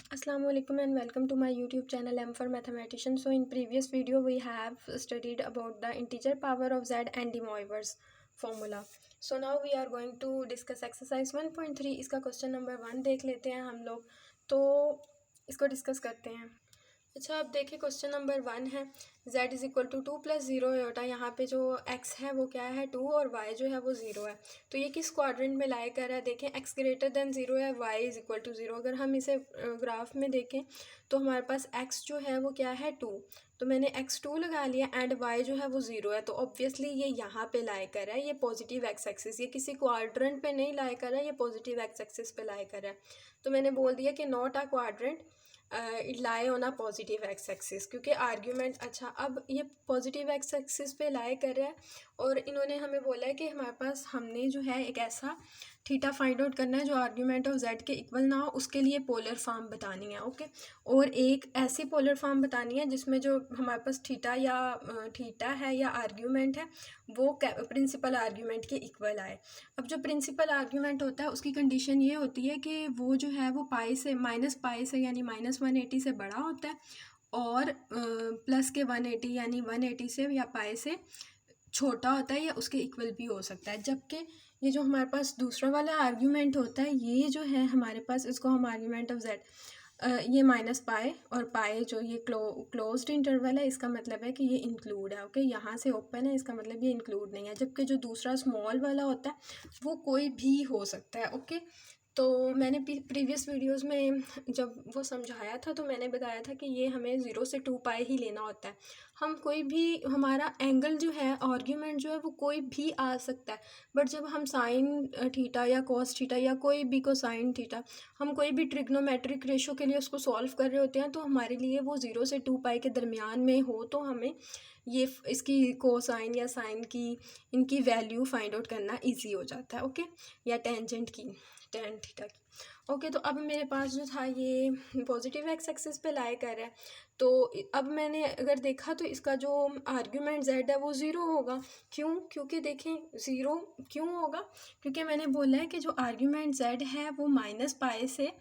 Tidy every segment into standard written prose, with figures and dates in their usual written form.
Assalamu alaikum and welcome to my YouTube channel M for Mathematician. So in previous video we have studied about the integer power of z and de Moivre's formula. So now we are going to discuss exercise 1.3. इसका question number 1 देख लेते हैं हम लोग, तो इसको discuss करते हैं। अच्छा, अब देखिए क्वेश्चन नंबर 1 है z is equal to 2 plus 0 iota. यहाँ पे जो x है वो क्या है 2 और y जो है वो 0 है। तो ये किस क्वाड्रेंट में लाई कर रहा है, देखें x ग्रेटर देन 0 है, y इज इक्वल टू 0। अगर हम इसे ग्राफ में देखें तो हमारे पास x जो है वो क्या है 2, तो मैंने x 2 लगा लिया एंड y जो है वो 0 है। तो ऑब्वियसली ये यहाँ पे लाई कर रहा है, ये पॉजिटिव एक्स एक्सिस, ये किसी क्वाड्रेंट पे नहीं लाई कर रहा है, ये पॉजिटिव एक्स एक्सिस पे लाई कर रहा है। तो मैंने बोल दिया कि not a quadrant, it lie on a positive x axis, क्योंकि आर्ग्यूमेंट। अच्छा, अब ये पॉजिटिव एक्स एक्सिस पे लाई कर रहा है और इन्होंने हमें बोला है कि हमारे पास हमने जो है एक ऐसा थीटा फाइंड आउट करना है जो आर्ग्यूमेंट ऑफ जेड के इक्वल ना हो, उसके लिए पोलर फॉर्म बतानी है। ओके, और एक ऐसी पोलर फॉर्म बतानी है जिसमें जो हमारे पास थीटा है या आर्ग्यूमेंट है वो प्रिंसिपल आर्ग्यूमेंट के इक्वल आए। अब जो प्रिंसिपल आर्ग्यूमेंट होता है उसकी कंडीशन ये होती है कि वो जो है वो पाई से यानी -180 से बड़ा होता है और प्लस के 180 यानी 180 से या पाई से छोटा होता है या उसके इक्वल भी हो सकता है। जबकि ये जो हमारे पास दूसरा वाला आर्ग्यूमेंट होता है, ये जो है हमारे पास, इसको हम आर्ग्यूमेंट ऑफ जेड, ये माइनस पाए और पाए जो ये क्लोज्ड इंटरवल है, इसका मतलब है कि ये इंक्लूड है। ओके, यहाँ से ओपन है, इसका मतलब ये इंक्लूड नहीं है। जबकि जो दूसरा स्मॉल वाला होता है वो कोई भी हो सकता है। ओके, तो मैंने प्रीवियस वीडियोस में जब वो समझाया था तो मैंने बताया था कि ये हमें 0 से 2 पाई ही लेना होता है। हम कोई भी, हमारा एंगल जो है, आर्ग्यूमेंट जो है वो कोई भी आ सकता है, बट जब हम साइन थीटा या कॉस थीटा या कोई भी कोसाइन थीटा, हम कोई भी ट्रिग्नोमेट्रिक रेशो के लिए उसको सॉल्व कर रहे होते हैं, तो हमारे लिए वो 0 से 2 पाई के दरमियान में हो, तो हमें ये इसकी कोसाइन या साइन की, इनकी वैल्यू फाइंड आउट करना ईजी हो जाता है। ओके, या टेंजेंट की, टेन थीटा की। ओके, तो अब मेरे पास जो था ये पॉजिटिव एक्स एक्सिस पे लाई कर रहा है, तो अब मैंने अगर देखा तो इसका जो आर्ग्यूमेंट z है वो 0 होगा। क्यों? क्योंकि देखें 0 क्यों होगा, क्योंकि मैंने बोला है कि जो आर्ग्यूमेंट z है वो -पाई से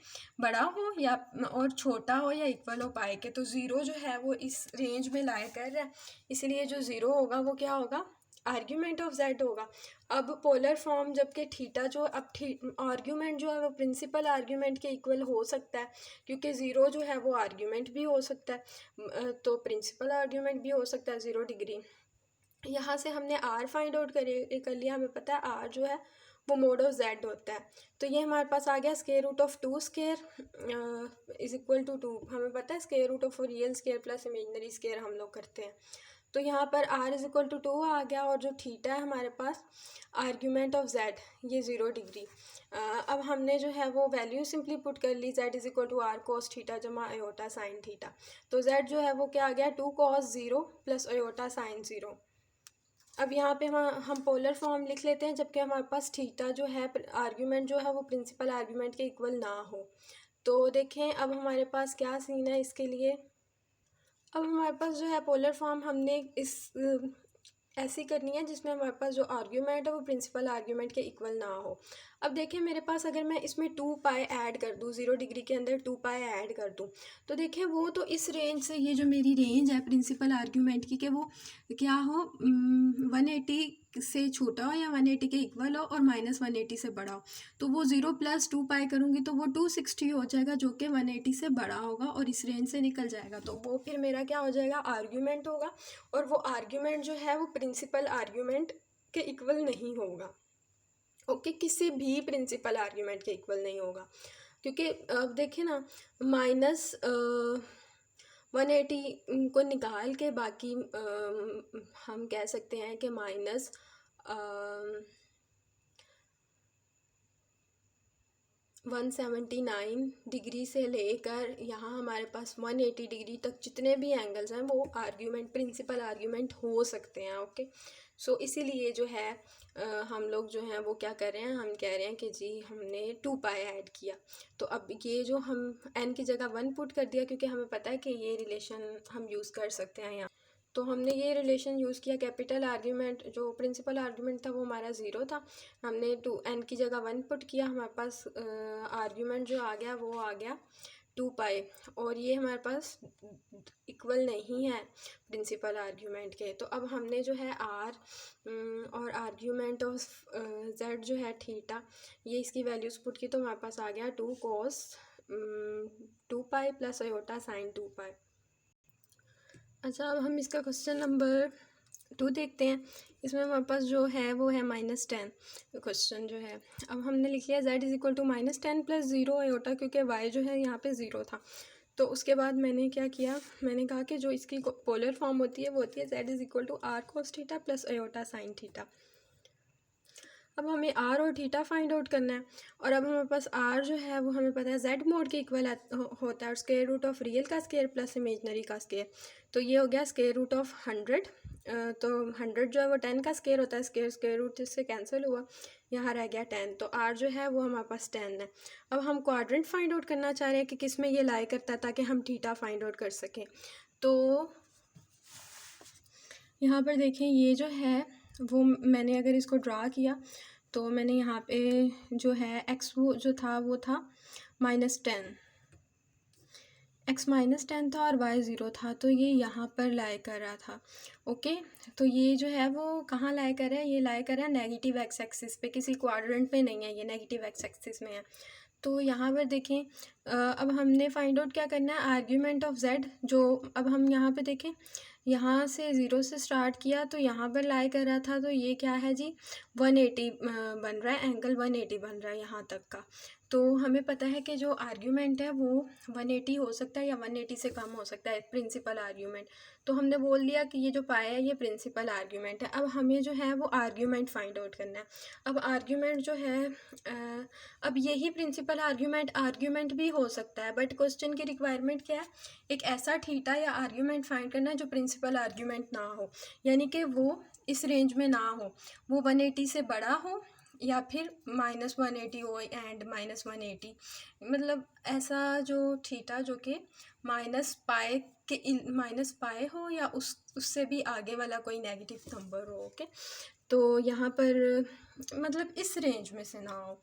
बड़ा हो या और छोटा हो या इक्वल हो पाई के। तो 0 जो है वो इस रेंज में लाई कर रहा है, इसलिए जो 0 होगा वो क्या होगा, आर्ग्यूमेंट ऑफ z होगा। अब पोलर फॉर्म, जबकि थीटा जो, अब आर्ग्यूमेंट जो है वो प्रिंसिपल आर्ग्यूमेंट के इक्वल हो सकता है, क्योंकि 0 जो है वो आर्ग्यूमेंट भी हो सकता है, तो प्रिंसिपल आर्ग्यूमेंट भी हो सकता है 0 डिग्री। यहाँ से हमने r फाइंड आउट कर लिया, हमें पता है r जो है वो मोड ऑफ z होता है। तो ये हमारे पास आ गया square root of 2 square is equal to 2। हमें पता है square root of real square plus imaginary square हम लोग करते हैं। तो यहाँ पर r इज इक्वल टू 2 आ गया, और जो थीटा है हमारे पास आर्ग्यूमेंट ऑफ z, ये 0 डिग्री। अब हमने जो है वो वैल्यू सिंपली पुट कर ली, z is equal to r cos theta जमा अयोटा साइन थीटा। तो z जो है वो क्या आ गया 2 cos 0 प्लस अयोटा साइन 0। अब यहाँ पे हम पोलर फॉर्म लिख लेते हैं, जबकि हमारे पास थीटा जो है आर्ग्यूमेंट जो है वो प्रिंसिपल आर्ग्यूमेंट के इक्वल ना हो। तो देखें अब हमारे पास क्या सीन है इसके लिए। अब हमारे पास जो है पोलर फॉर्म हमने इस ऐसी करनी है जिसमें हमारे पास जो आर्ग्यूमेंट है वो प्रिंसिपल आर्ग्यूमेंट के इक्वल ना हो। अब देखिए मेरे पास अगर मैं इसमें 2 पाई ऐड कर दूँ, 0 डिग्री के अंदर 2 पाई ऐड कर दूँ, तो देखिए वो तो इस रेंज से, ये जो मेरी रेंज है प्रिंसिपल आर्ग्यूमेंट की, कि वो क्या हो, 180 से छोटा हो या 180 के इक्वल हो और -180 से बड़ा हो। तो वो 0 + 2 पाई करूँगी तो वो 260 हो जाएगा, जो कि 180 से बड़ा होगा और इस रेंज से निकल जाएगा। तो वो फिर मेरा क्या हो जाएगा, आर्ग्यूमेंट होगा, और वो आर्ग्यूमेंट जो है वो प्रिंसिपल आर्ग्यूमेंट के इक्वल नहीं होगा। ओके, किसी भी प्रिंसिपल आर्ग्यूमेंट के इक्वल नहीं होगा, क्योंकि अब देखिए ना, -180 को निकाल के बाकी हम कह सकते हैं कि -179 डिग्री से लेकर यहाँ हमारे पास 180 डिग्री तक जितने भी एंगल्स हैं वो आर्ग्यूमेंट, प्रिंसिपल आर्ग्यूमेंट हो सकते हैं। ओके, सो इसीलिए जो है हम लोग जो हैं वो क्या कर रहे हैं, हम कह रहे हैं कि जी हमने 2 पाई ऐड किया। तो अब ये जो हम n की जगह 1 पुट कर दिया, क्योंकि हमें पता है कि ये रिलेशन हम यूज़ कर सकते हैं यहाँ। तो हमने ये रिलेशन यूज़ किया, कैपिटल आर्ग्यूमेंट जो प्रिंसिपल आर्ग्यूमेंट था वो हमारा 0 था, हमने 2n की जगह 1 पुट किया, हमारे पास आर्ग्यूमेंट जो आ गया वो आ गया 2 पाई, और ये हमारे पास इक्वल नहीं है प्रिंसिपल आर्ग्यूमेंट के। तो अब हमने जो है आर और आर्ग्यूमेंट ऑफ जेड जो है थीटा, ये इसकी वैल्यूज़ पुट की, तो हमारे पास आ गया 2 cos 2 pi plus iota sign 2 पाई। अच्छा, अब हम इसका क्वेश्चन नंबर 2 देखते हैं। इसमें हमारे पास जो है वो है -10 क्वेश्चन जो है। अब हमने लिख लिया z is equal to -10 plus 0 iota, क्योंकि y जो है यहाँ पे 0 था। तो उसके बाद मैंने क्या किया, मैंने कहा कि जो इसकी पोलर फॉर्म होती है वो होती है z is equal to r cos theta plus iota sine theta. अब हमें r और थीटा फाइंड आउट करना है, और अब हमारे पास r जो है वो हमें पता है z मोड के इक्वल होता है, और स्क्वायर रूट ऑफ रियल का स्क्वायर प्लस इमेजनरी का स्क्वायर। तो ये हो गया स्क्वायर रूट ऑफ 100। तो 100 जो है वो 10 का स्क्वायर होता है, स्क्वायर रूट इससे कैंसिल हुआ, यहाँ रह गया 10। तो r जो है वो हमारे पास 10 है। अब हम क्वाड्रेंट फाइंड आउट करना चाह रहे हैं कि किस में ये लाई करता है, ताकि हम थीटा फाइंड आउट कर सकें। तो यहाँ पर देखें, ये जो है वो मैंने अगर इसको ड्रा किया तो मैंने यहाँ पे जो है x वो जो था वो था -10, x -10 था और y 0 था, तो ये यहाँ पर लाई कर रहा था। ओके, तो ये जो है वो कहाँ लाई कर रहा है, ये लाई कर रहा है नेगेटिव एक्स एक्सिस पे, किसी क्वाड्रेंट पे नहीं है, ये नेगेटिव एक्स एक्सिस में है। तो यहाँ पर देखें, अब हमने फाइंड आउट क्या करना है, आर्ग्यूमेंट ऑफ z, जो अब हम यहाँ पे देखें, यहाँ से 0 से स्टार्ट किया तो यहाँ पर लाई कर रहा था, तो ये क्या है जी 180 बन रहा है, एंगल 180 बन रहा है यहाँ तक का। तो हमें पता है कि जो आर्ग्यूमेंट है वो 180 हो सकता है या 180 से कम हो सकता है प्रिंसिपल आर्ग्यूमेंट। तो हमने बोल दिया कि ये जो पाया है ये प्रिंसिपल आर्ग्यूमेंट है। अब हमें जो है वो आर्ग्यूमेंट फाइंड आउट करना है। अब आर्ग्यूमेंट जो है अब यही प्रिंसिपल आर्ग्यूमेंट भी हो सकता है, बट क्वेश्चन की रिक्वायरमेंट क्या है, एक ऐसा थीटा या आर्ग्यूमेंट फाइंड करना है जो प्रिंसिपल आर्ग्यूमेंट ना हो, यानी कि वो इस रेंज में ना हो, वो 180 से बड़ा हो या फिर -180 हो एंड -180, मतलब ऐसा जो थीटा जो कि -पाई हो या उससे भी आगे वाला कोई नेगेटिव नंबर हो। ओके, तो यहाँ पर मतलब इस रेंज में से ना हो।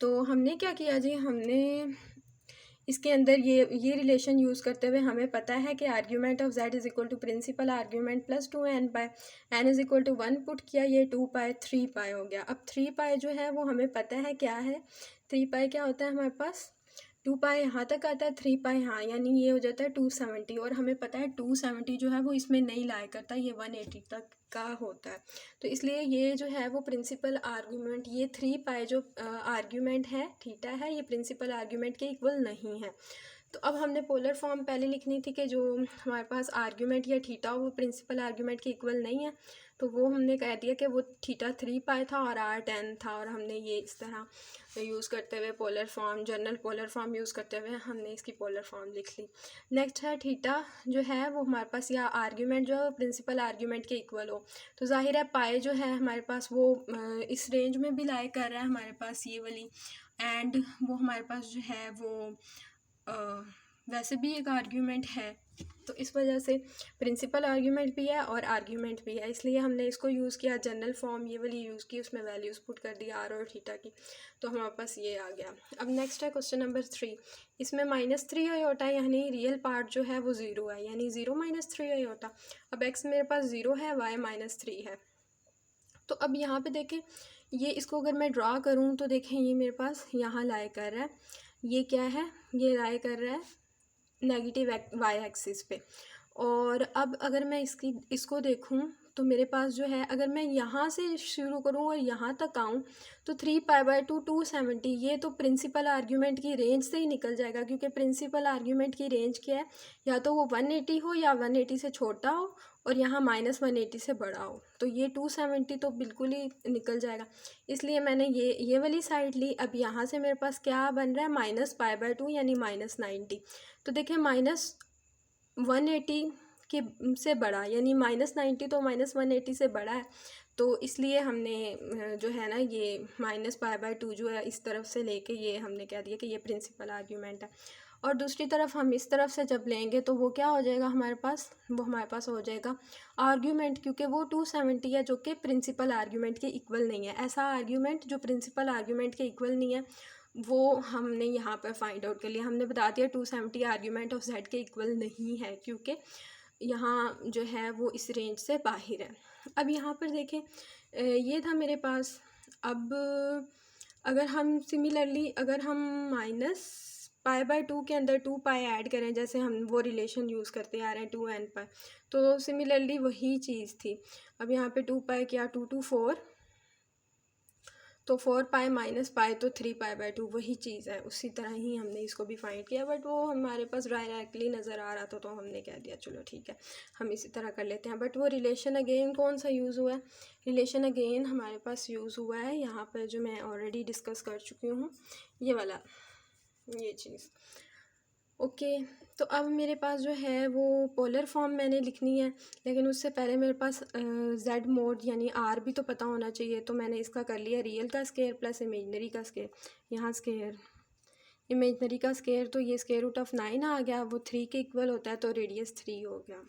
तो हमने क्या किया जी, हमने इसके अंदर ये रिलेशन यूज़ करते हुए हमें पता है कि argument of z is equal to principal argument plus 2n pi, n is equal to 1 put किया, ये 2 पाई 3 पाई हो गया। अब 3 पाई जो है वो हमें पता है क्या है, 3 पाई क्या होता है हमारे पास, 2 पाई यहाँ तक आता है, 3 पाई हाँ, यानी ये हो जाता है 270, और हमें पता है 270 जो है वो इसमें नहीं लाई करता, ये 180 तक का होता है। तो इसलिए ये जो है वो प्रिंसिपल आर्ग्यूमेंट, ये 3 पाई जो आर्ग्यूमेंट है थीटा है, ये प्रिंसिपल आर्ग्यूमेंट के इक्वल नहीं है। तो अब हमने पोलर फॉर्म पहले लिखनी थी कि जो हमारे पास आर्ग्यूमेंट या थीटा वो प्रिंसिपल आर्ग्यूमेंट के इक्वल नहीं है, तो वो हमने कह दिया कि वो थीटा 3 पाई था और r 10 था, और हमने ये इस तरह यूज़ करते हुए polar form, general polar form use करते हुए हमने इसकी पोलर फॉर्म लिख ली। नेक्स्ट है थीटा जो है वो हमारे पास, या आर्ग्यूमेंट जो प्रिंसिपल आर्ग्यूमेंट के इक्वल हो, तो जाहिर है पाई जो है हमारे पास वो इस रेंज में भी लाई कर रहा है हमारे पास ये वाली, एंड वो हमारे पास जो है वो वैसे भी एक आर्ग्यूमेंट है। तो इस वजह से प्रिंसिपल आर्ग्यूमेंट भी है और आर्ग्यूमेंट भी है, इसलिए हमने इसको यूज़ किया, जनरल फॉर्म ये वाली यूज़ की, उसमें वैल्यूज़ पुट कर दी r और थीटा की, तो हमारे पास ये आ गया। अब नेक्स्ट है क्वेश्चन नंबर 3। इसमें -3 आयोटा यानी रियल पार्ट जो है वो 0 है, यानी 0 - 3 आयोटा। अब x मेरे पास 0 है, y -3 है। तो अब यहाँ पे देखें, ये इसको अगर मैं ड्रा करूँ तो देखें ये मेरे पास यहाँ लाई कर रहा है, ये क्या है, ये लाई कर रहा है नेगेटिव वाई एक्सिस पे। और अब अगर मैं इसको देखूं तो मेरे पास जो है, अगर मैं यहाँ से शुरू करूँ और यहाँ तक आऊँ तो 3 पाई बाई 2 270, ये तो प्रिंसिपल आर्ग्यूमेंट की रेंज से ही निकल जाएगा, क्योंकि प्रिंसिपल आर्ग्यूमेंट की रेंज क्या है, या तो वो 180 हो या 180 से छोटा हो और यहाँ -180 से बड़ा हो, तो ये 270 तो बिल्कुल ही निकल जाएगा। इसलिए मैंने ये वाली साइड ली। अब यहाँ से मेरे पास क्या बन रहा है, -पाई/2 यानी -90। तो देखिए -180 के से बड़ा, यानी -90 तो -180 से बड़ा है, तो इसलिए हमने जो है ना ये -पाई/2 जो है इस तरफ से लेके ये हमने कह दिया कि ये प्रिंसिपल आर्ग्यूमेंट है। और दूसरी तरफ हम इस तरफ से जब लेंगे तो वो क्या हो जाएगा हमारे पास, वो हमारे पास हो जाएगा आर्ग्यूमेंट, क्योंकि वो 270 है जो कि प्रिंसिपल आर्ग्यूमेंट के इक्वल नहीं है। ऐसा आर्ग्यूमेंट जो प्रिंसिपल आर्ग्यूमेंट के इक्वल नहीं है वो हमने यहाँ पर फाइंड आउट कर लिया। हमने बता दिया 270 आर्ग्यूमेंट ऑफ z के इक्वल नहीं है, क्योंकि यहाँ जो है वो इस रेंज से बाहर है। अब यहाँ पर देखें, ये था मेरे पास। अब अगर हम सिमिलरली अगर हम माइनस पाई/2 के अंदर 2 पाई ऐड करें, जैसे हम वो रिलेशन यूज़ करते आ रहे हैं 2n पाई, तो सिमिलरली वही चीज़ थी। अब यहाँ पे 2 पाई क्या, 2 2 4, तो 4 पाई माइनस पाई तो 3 पाई/2 वही चीज़ है। उसी तरह ही हमने इसको भी फाइंड किया, बट वो हमारे पास डायरेक्टली नज़र आ रहा था तो हमने कह दिया चलो ठीक है हम इसी तरह कर लेते हैं। बट वो रिलेशन अगेन कौन सा यूज़ हुआ है? रिलेशन अगेन हमारे पास यूज़ हुआ है यहाँ पर, जो मैं ऑलरेडी डिस्कस कर चुकी हूँ, ये वाला, ये चीज़। ओके, तो अब मेरे पास जो है वो पोलर फॉर्म मैंने लिखनी है, लेकिन उससे पहले मेरे पास जेड मोड यानी आर भी तो पता होना चाहिए। तो मैंने इसका कर लिया रियल का स्केयर प्लस इमेजनरी का स्केयर। यहाँ स्केयर इमेजनरी का स्केयर, तो ये स्केयर रूट ऑफ 9 आ गया, वो 3 के इक्वल होता है, तो रेडियस 3 हो गया।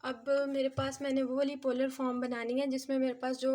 अब मेरे पास मैंने वो वाली पोलर फॉर्म बनानी है जिसमें मेरे पास जो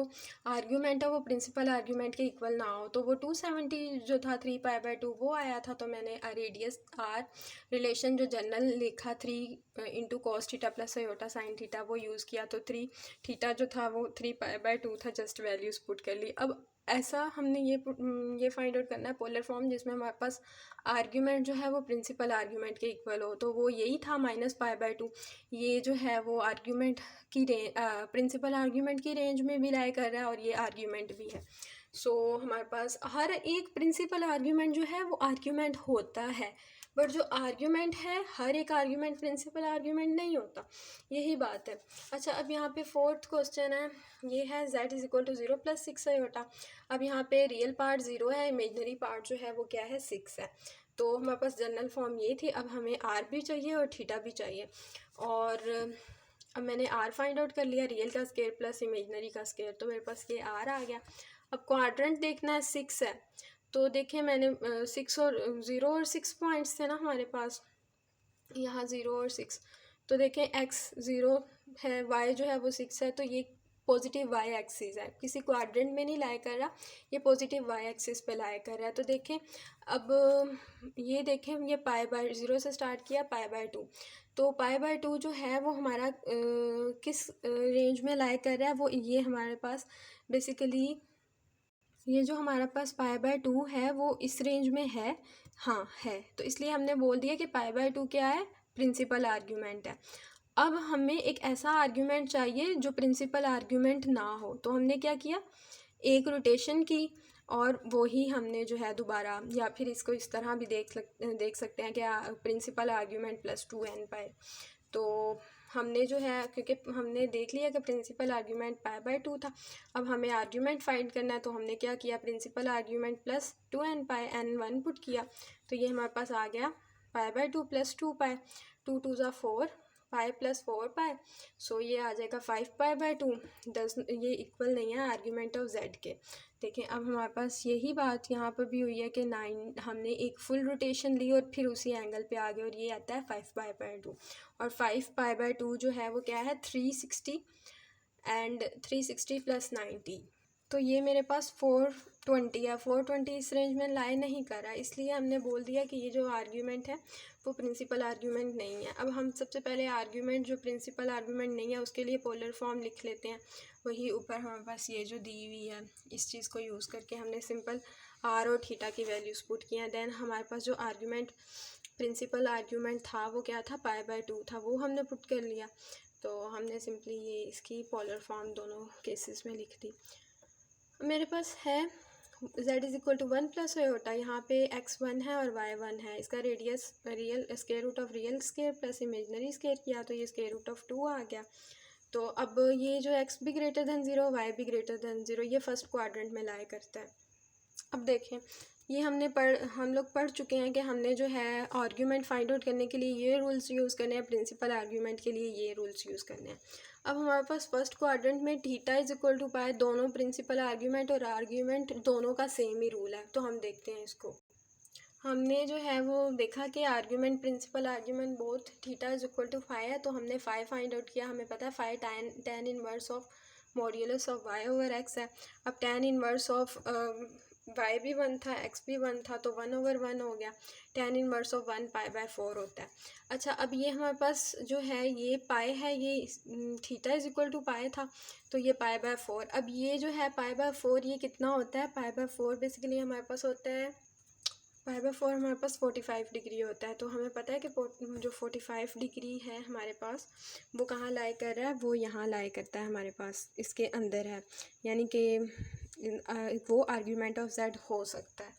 आर्ग्यूमेंट है वो प्रिंसिपल आर्ग्यूमेंट के इक्वल ना हो। तो वो 270 जो था 3 पाई/2 वो आया था, तो मैंने रेडियस आर रिलेशन जो जनरल लिखा 3 into cos theta plus iota sine theta वो यूज़ किया। तो 3 थीटा जो था वो 3 पाई/2 था, जस्ट वैल्यूज़ पुट कर ली। अब ऐसा हमने ये फाइंड आउट करना है पोलर फॉर्म जिसमें हमारे पास आर्ग्यूमेंट जो है वो प्रिंसिपल आर्ग्यूमेंट के इक्वल हो। तो वो यही था -पाई/2। ये जो है वो आर्ग्यूमेंट की रेंज, प्रिंसिपल आर्ग्यूमेंट की रेंज में भी लाई कर रहा है और ये आर्ग्यूमेंट भी है। सो हमारे पास हर एक प्रिंसिपल आर्ग्यूमेंट जो है वो आर्ग्यूमेंट होता है, बट जो आर्ग्यूमेंट है हर एक आर्ग्यूमेंट प्रिंसिपल आर्ग्यूमेंट नहीं होता, यही बात है। अच्छा, अब यहाँ पे 4th क्वेश्चन है, ये है z is equal to 0 + 6 iota. अब यहाँ पे रियल पार्ट 0 है, इमेजनरी पार्ट जो है वो क्या है, 6 है। तो हमारे पास जनरल फॉर्म ये थी। अब हमें r भी चाहिए और थीटा भी चाहिए, और अब मैंने r फाइंड आउट कर लिया, रियल का स्केयर प्लस इमेजनरी का स्केयर, तो मेरे पास ये r आ गया। अब क्वाड्रेंट देखना है, 6 है, तो देखें मैंने 6 और 0 और 6 पॉइंट्स थे ना हमारे पास, यहाँ 0 और 6, तो देखें x 0 है, y जो है वो 6 है, तो ये पॉजिटिव y एक्सिस है, किसी क्वाड्रेंट में नहीं लाई कर रहा, ये पॉजिटिव y एक्सिस पे लाई कर रहा है। तो देखें अब ये देखें, ये पाई/0 से स्टार्ट किया पाई/2, तो पाई/2 जो है वो हमारा किस रेंज में लाई कर रहा है, वो ये हमारे पास बेसिकली ये जो हमारे पास पाई/2 है वो इस रेंज में है, हाँ है। तो इसलिए हमने बोल दिया कि पाई/2 क्या है, प्रिंसिपल आर्ग्यूमेंट है। अब हमें एक ऐसा आर्ग्यूमेंट चाहिए जो प्रिंसिपल आर्ग्यूमेंट ना हो, तो हमने क्या किया, एक रोटेशन की, और वो ही हमने जो है दोबारा, या फिर इसको इस तरह भी देख सकते हैं कि प्रिंसिपल आर्ग्यूमेंट प्लस 2n पाई। तो हमने जो है, क्योंकि हमने देख लिया कि प्रिंसिपल आर्ग्यूमेंट पाई/2 था, अब हमें आर्ग्यूमेंट फाइंड करना है, तो हमने क्या किया, प्रिंसिपल आर्ग्यूमेंट प्लस 2n पाई n1 पुट किया, तो ये हमारे पास आ गया पाई/2 प्लस 2 पाई, 2 2 ज़ा 4 पाई प्लस 4 पाई, सो ये आ जाएगा 5 पाई/2। ये इक्वल नहीं है आर्ग्यूमेंट ऑफ z के। देखें अब हमारे पास यही बात यहाँ पर भी हुई है कि 9 हमने एक फुल रोटेशन ली और फिर उसी एंगल पे आ गए, और ये आता है 5 पाई/2, और 5 पाई/2 जो है वो क्या है, 360, एंड 360 प्लस 90, तो ये मेरे पास 420 है। 420 इस रेंज में लाई नहीं कर रहा, इसलिए हमने बोल दिया कि ये जो आर्ग्यूमेंट है वो प्रिंसिपल आर्ग्यूमेंट नहीं है। अब हम सबसे पहले आर्ग्यूमेंट जो प्रिंसिपल आर्ग्यूमेंट नहीं है उसके लिए पोलर फॉर्म लिख लेते हैं। वही ऊपर हमारे पास ये जो दी हुई है, इस चीज़ को यूज़ करके हमने सिंपल आर और थीटा की वैल्यूज़ पुट की हैं। देन हमारे पास जो आर्ग्यूमेंट प्रिंसिपल आर्ग्यूमेंट था वो क्या था, पाई/2 था, वो हमने पुट कर लिया। तो हमने सिंपली ये इसकी पोलर फॉर्म दोनों केसेस में लिख दी। मेरे पास है z is equal to 1 plus iota, यहाँ पे x1 है और y1 है, इसका radius real square root of real square plus imaginary square किया, तो ये स्केयर रूट ऑफ 2 आ गया। तो अब ये जो x भी ग्रेटर दैन 0, y भी ग्रेटर दैन 0, ये फर्स्ट क्वाड्रेंट में लाई करता है। अब देखें, ये हम लोग पढ़ चुके हैं कि हमने जो है आर्ग्यूमेंट फाइंड आउट करने के लिए ये रूल्स यूज़ करने हैं, प्रिंसिपल आर्ग्यूमेंट के लिए ये रूल्स यूज़ करने हैं। अब हमारे पास फर्स्ट क्वाड्रेंट में थीटा इज इक्वल टू पाई, दोनों प्रिंसिपल आर्ग्यूमेंट और आर्ग्यूमेंट दोनों का सेम ही रूल है, तो हम देखते हैं इसको। हमने जो है वो देखा कि argument principal argument both theta is equal to 5 है, तो हमने 5 फाइंड आउट किया। हमें पता है 5 tan inverse of modulus of y over x है। अब tan इनवर्स ऑफ वाई भी 1 था, एक्स भी 1 था, तो 1/1 हो गया। tan इनवर्स ऑफ 1 π/4 होता है। अच्छा, अब ये हमारे पास जो है ये पाई है, ये थीटा इज इक्वल टू पाई था, तो ये π/4। अब ये जो है π/4 ये कितना होता है? π/4 बेसिकली हमारे पास होता है, π/4 हमारे पास 45 डिग्री होता है। तो हमें पता है कि जो 45 डिग्री है हमारे पास, वो कहाँ लाई कर रहा है? वो यहाँ लाई करता है, हमारे पास इसके अंदर है, यानी कि वो आर्ग्यूमेंट ऑफ जेड हो सकता है।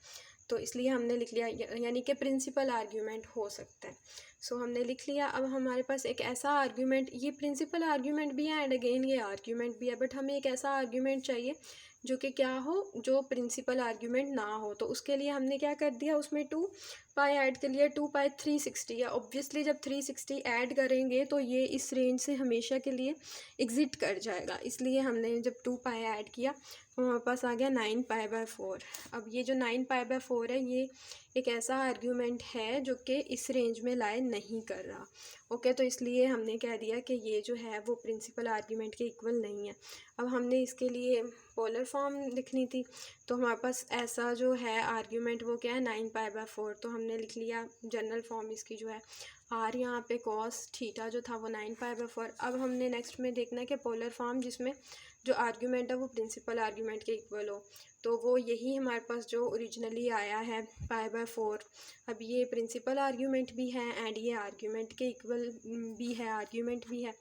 तो इसलिए हमने लिख लिया, यानी कि प्रिंसिपल आर्ग्यूमेंट हो सकता है। सो हमने लिख लिया। अब हमारे पास एक ऐसा आर्ग्यूमेंट, ये प्रिंसिपल आर्ग्यूमेंट भी है एंड अगेन ये आर्ग्यूमेंट भी है, बट हमें एक ऐसा आर्ग्यूमेंट चाहिए जो कि क्या हो, जो प्रिंसिपल आर्ग्यूमेंट ना हो। तो उसके लिए हमने क्या कर दिया, उसमें 2 पाई ऐड कर लिया। 2 पाई 360 है। ऑब्वियसली जब 360 ऐड करेंगे तो ये इस रेंज से हमेशा के लिए एग्जिट कर जाएगा, इसलिए हमने जब 2 पाई ऐड किया तो हमारे पास आ गया 9 π/4। अब ये जो 9 π/4 है, ये एक ऐसा आर्ग्यूमेंट है जो कि इस रेंज में लाई नहीं कर रहा। ओके, तो इसलिए हमने कह दिया कि ये जो है वो प्रिंसिपल आर्ग्यूमेंट के इक्वल नहीं है। अब हमने इसके लिए पोलर फॉर्म लिखनी थी, तो हमारे पास ऐसा जो है आर्ग्यूमेंट वो क्या है, 9 π/4। तो हमने लिख लिया जनरल फॉर्म इसकी जो है आर, यहाँ पे कॉस थीटा जो था वो 9 π/4। अब हमने नेक्स्ट में देखना है कि पोलर फॉर्म जिसमें जो आर्ग्यूमेंट है वो प्रिंसिपल आर्ग्यूमेंट के इक्वल हो, तो वो यही हमारे पास जो ओरिजिनली आया है π/4। अब ये प्रिंसिपल आर्ग्यूमेंट भी है एंड ये आर्ग्यूमेंट के इक्वल भी है, आर्ग्यूमेंट भी है।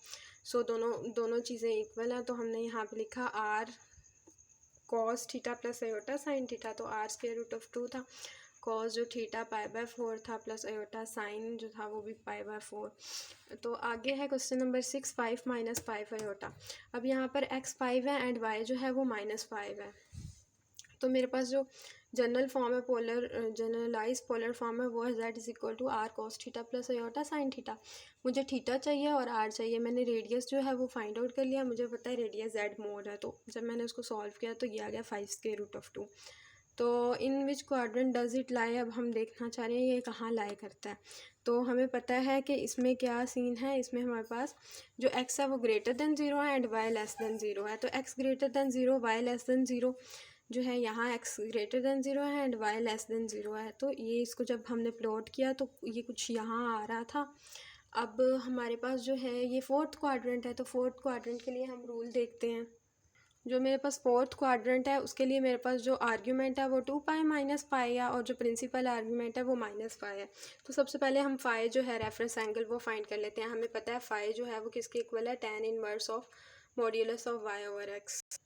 सो दोनों चीज़ें इक्वल हैं। तो हमने यहाँ पे लिखा r cos theta plus iota sine theta, तो आर स्क्वायर रूट ऑफ 2 था, कॉस जो थीटा π/4 था, प्लस अयोटा साइन जो था वो भी π/4। तो आगे है क्वेश्चन नंबर 6, 5 - 5 अयोटा। अब यहाँ पर x 5 है एंड y जो है वो -5 है। तो मेरे पास जो जनरल फॉर्म है, जनरलाइज पोलर फॉर्म है, वो है z is equal to r cos theta plus iota sine theta. मुझे थीटा चाहिए और आर चाहिए। मैंने रेडियस जो है वो फाइंड आउट कर लिया, मुझे पता है रेडियस z मोड है। तो जब मैंने उसको सॉल्व किया तो ये आ गया 5 स्क्वायर रूट ऑफ 2। तो in which quadrant does it lie, अब हम देखना चाह रहे हैं ये कहाँ लाई करता है। तो हमें पता है कि इसमें क्या सीन है, इसमें हमारे पास जो x है वो ग्रेटर देन 0 है एंड y लेस देन 0 है। तो x greater than 0, y less than 0 जो है, यहाँ x ग्रेटर देन 0 है एंड y लेस देन 0 है। तो ये इसको जब हमने प्लॉट किया तो ये कुछ यहाँ आ रहा था। अब हमारे पास जो है ये फोर्थ क्वाड्रेंट है, तो फोर्थ क्वाड्रेंट के लिए हम रूल देखते हैं। जो मेरे पास फोर्थ क्वाड्रेंट है उसके लिए मेरे पास जो आर्ग्यूमेंट है वो 2 पाई माइनस पाई है और जो प्रिंसिपल आर्ग्यूमेंट है वो -5 है। तो सबसे पहले हम फाई जो है रेफरेंस एंगल वो फाइंड कर लेते हैं। हमें पता है फाई जो है वो किसके इक्वल है, tan inverse of modulus of y/x।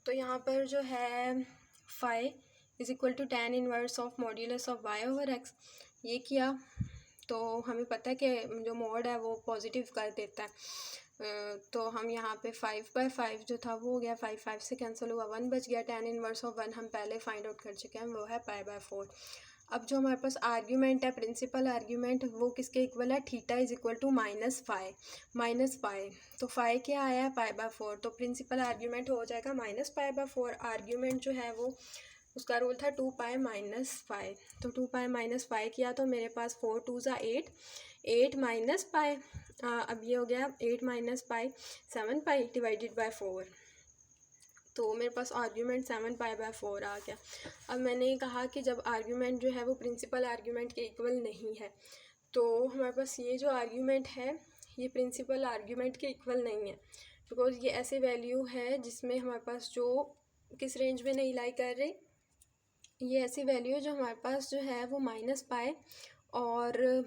तो यहाँ पर जो है phi is equal to tan inverse of modulus of y/x। ये किया तो हमें पता है कि जो मोड है वो पॉजिटिव कर देता है। तो हम यहाँ पे 5/5 जो था वो हो गया, 5 से कैंसिल हुआ, 1 बच गया। tan इनवर्स ऑफ 1 हम पहले फाइंड आउट कर चुके हैं, वो है π/4। अब जो हमारे पास आर्ग्यूमेंट है, प्रिंसिपल आर्ग्यूमेंट, वो किसके इक्वल है, थीटा इज इक्वल टू -5। तो फाई क्या आया है, π/4। तो प्रिंसिपल आर्ग्यूमेंट हो जाएगा -π/4। आर्ग्यूमेंट जो है वो उसका रूल था 2 पाई माइनस 5। तो 2 पाई माइनस 5 किया तो मेरे पास 4 2 ज़ा 8, 8 माइनस पाई। अब ये हो गया 8 minus pi 7 pi divided by 4। तो मेरे पास आर्ग्यूमेंट 7 π/4 आ गया। अब मैंने कहा कि जब आर्ग्यूमेंट जो है वो प्रिंसिपल आर्ग्यूमेंट के इक्वल नहीं है, तो हमारे पास ये जो आर्ग्यूमेंट है ये प्रिंसिपल आर्ग्यूमेंट के इक्वल नहीं है, बिकॉज ये ऐसे वैल्यू है जिसमें हमारे पास जो किस रेंज में नहीं लाई कर रही, ये ऐसी वैल्यू है जो हमारे पास जो है वो -π और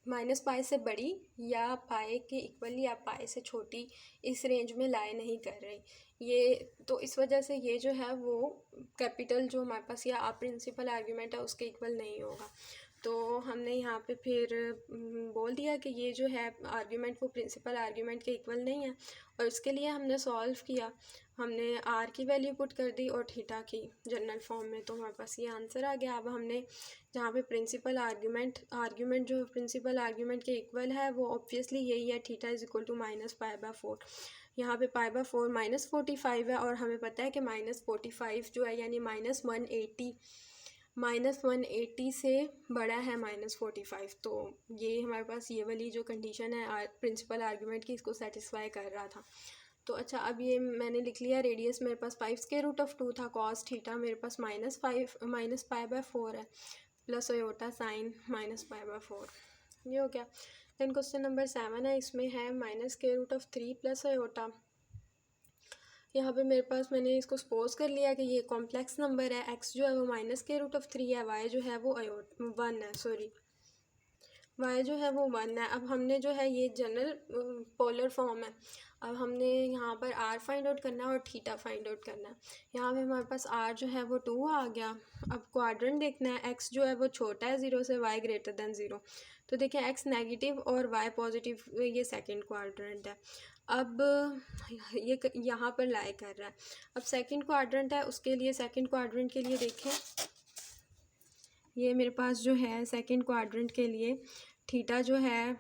-π से बड़ी या पाए के इक्वल या पाए से छोटी इस रेंज में लाई नहीं कर रही ये। तो इस वजह से ये जो है वो कैपिटल जो हमारे पास या प्रिंसिपल आर्ग्यूमेंट है उसके इक्वल नहीं होगा। तो हमने यहाँ पे फिर बोल दिया कि ये जो है आर्ग्यूमेंट वो प्रिंसिपल आर्ग्यूमेंट के इक्वल नहीं है, और इसके लिए हमने सॉल्व किया, हमने आर की वैल्यू पुट कर दी और थीटा की जनरल फॉर्म में, तो हमारे पास ये आंसर आ गया। अब हमने जहाँ पे प्रिंसिपल आर्ग्यूमेंट जो प्रिंसिपल आर्ग्यूमेंट के इक्वल है वो ऑब्वियसली यही है, थीटा इज इक्वल टू -π/4। यहाँ पे π/4 -45 है और हमें पता है कि -45 जो है यानी -180 से बड़ा है -45। तो ये हमारे पास ये वाली जो कंडीशन है प्रिंसिपल आर्ग्यूमेंट की, इसको सेटिस्फाई कर रहा था। तो अच्छा, अब ये मैंने लिख लिया, रेडियस मेरे पास 5√2 था, कॉस थीटा मेरे पास -π/4 है, प्लस आयोटा साइन -π/4, ये हो गया। देन क्वेश्चन नंबर 7 है, इसमें है -√3 प्लस आयोटा। यहाँ पे मेरे पास, मैंने इसको सपोज कर लिया कि ये कॉम्प्लेक्स नंबर है, एक्स जो है वो -√3 है, वाई जो है वो 1 है, सॉरी y जो है वो 1 है। अब हमने जो है ये जनरल पोलर फॉर्म है, अब हमने यहाँ पर r फाइंड आउट करना है और थीटा फाइंड आउट करना है। यहाँ पे हमारे पास r जो है वो 2 आ गया। अब क्वाड्रेंट देखना है, x जो है वो छोटा है 0 से, y ग्रेटर देन 0। तो देखिए x नेगेटिव और y पॉजिटिव, ये सेकंड क्वाड्रेंट है। अब ये यहाँ पर लाई कर रहा है। अब सेकंड क्वाड्रेंट है, उसके लिए सेकंड क्वाड्रेंट के लिए देखें, ये मेरे पास जो है सेकंड क्वाड्रेंट के लिए थीटा जो है,